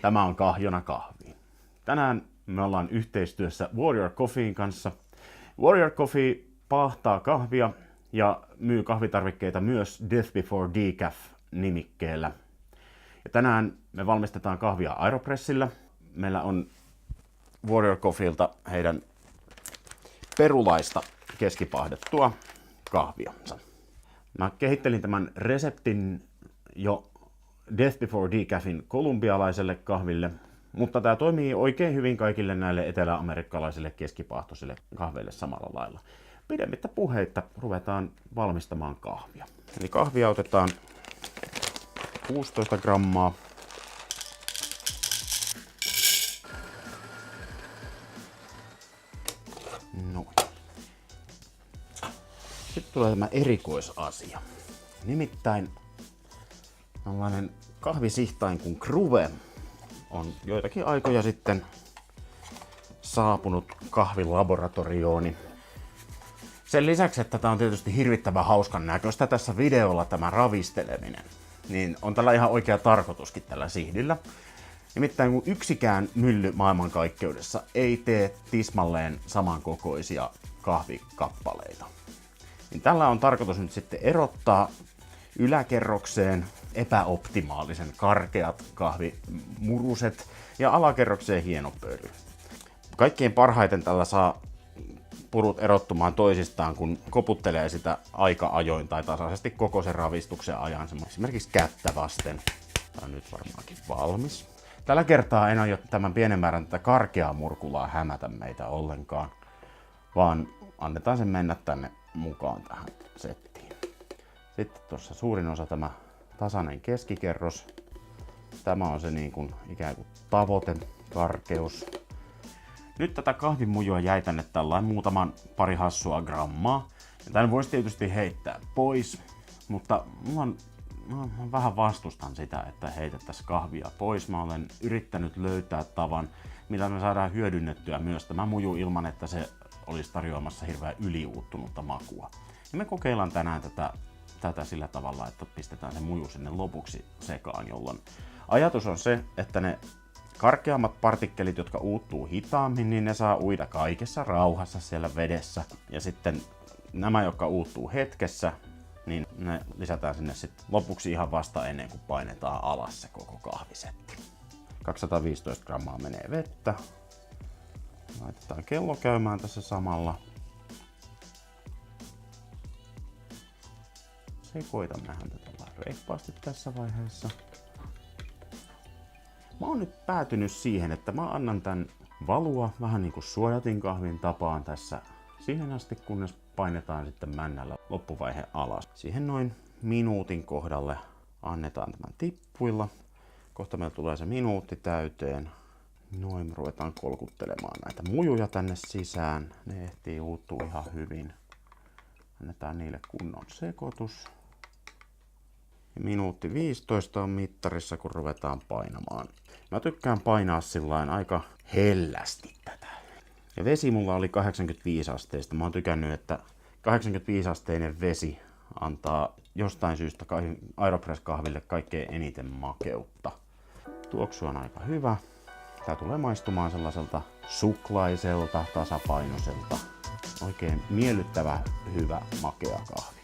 Tämä on Kahjona kahviin. Tänään me ollaan yhteistyössä Warrior Coffeen kanssa. Warrior Coffee paahtaa kahvia ja myy kahvitarvikkeita myös Death Before Decaf -nimikkeellä. Ja tänään me valmistetaan kahvia Aeropressillä. Meillä on Warrior Coffeelta heidän perulaista keskipaahdettua kahviansa. Mä kehittelin tämän reseptin jo Death Before Decafin kolumbialaiselle kahville, mutta tämä toimii oikein hyvin kaikille näille eteläamerikkalaisille keskipaahtoisille kahveille samalla lailla. Pidemmittä puheitta ruvetaan valmistamaan kahvia. Eli kahvia otetaan 16 grammaa. Noin. Sitten tulee tämä erikoisasia. Nimittäin tällainen kahvisihtain kuin Kruve on joitakin aikoja sitten saapunut kahvilaboratoriooni. Sen lisäksi, että tämä on tietysti hirvittävän hauskan näköistä tässä videolla tämä ravisteleminen, niin on tällä ihan oikea tarkoituskin tällä sihdillä. Nimittäin kun yksikään mylly maailmankaikkeudessa ei tee tismalleen samankokoisia kahvikappaleita, niin tällä on tarkoitus nyt sitten erottaa yläkerrokseen epäoptimaalisen karkeat kahvimuruset ja alakerrokseen hieno pöly. Kaikkein parhaiten tällä saa purut erottumaan toisistaan, kun koputtelee sitä aika ajoin tai tasaisesti koko sen ravistuksen ajan, esimerkiksi kättä vasten. Tämä on nyt varmaankin valmis. Tällä kertaa en aio tämän pienen määrän tätä karkeaa murkulaa hämätä meitä ollenkaan, vaan annetaan sen mennä tänne mukaan tähän settiin. Sitten tuossa suurin osa tämä tasainen keskikerros. Tämä on se niin kuin ikään kuin tavoite, karkeus. Nyt tätä kahvimujua jäi tänne tällainen muutaman pari hassua grammaa. Ja tämän voisi tietysti heittää pois, mutta mä vähän vastustan sitä, että heitettäisiin kahvia pois. Mä olen yrittänyt löytää tavan, millä me saadaan hyödynnettyä myös tämä muju ilman, että se olisi tarjoamassa hirveän yliuuttunutta makua. Ja me kokeillaan tänään tätä sillä tavalla, että pistetään se muju sinne lopuksi sekaan, jolloin ajatus on se, että ne karkeammat partikkelit, jotka uuttuu hitaammin, niin ne saa uida kaikessa rauhassa siellä vedessä. Ja sitten nämä, jotka uuttuu hetkessä, niin ne lisätään sinne sitten lopuksi ihan vasta ennen kuin painetaan alas se koko kahvisetti. 215 grammaa menee vettä. Laitetaan kello käymään tässä samalla. Sekoitamme häntä tällä reippaasti tässä vaiheessa. Mä oon nyt päätynyt siihen, että mä annan tän valua vähän niin kuin suodatinkahvin tapaan tässä siihen asti, kunnes painetaan sitten männällä loppuvaiheen alas. Siihen noin minuutin kohdalle annetaan tämän tippuilla. Kohta meillä tulee se minuutti täyteen. Noin, me ruvetaan kolkuttelemaan näitä mujuja tänne sisään. Ne ehtii uuttua ihan hyvin. Annetaan niille kunnon sekoitus. Ja minuutti 15 on mittarissa, kun ruvetaan painamaan. Mä tykkään painaa sillain aika hellästi tätä. Ja vesi mulla oli 85 asteista. Mä oon tykännyt, että 85 asteinen vesi antaa jostain syystä Aeropress-kahville kaikkein eniten makeutta. Tuoksu on aika hyvä. Tää tulee maistumaan sellaiselta suklaiselta, tasapainoiselta, oikein miellyttävä, hyvä, makea kahvi.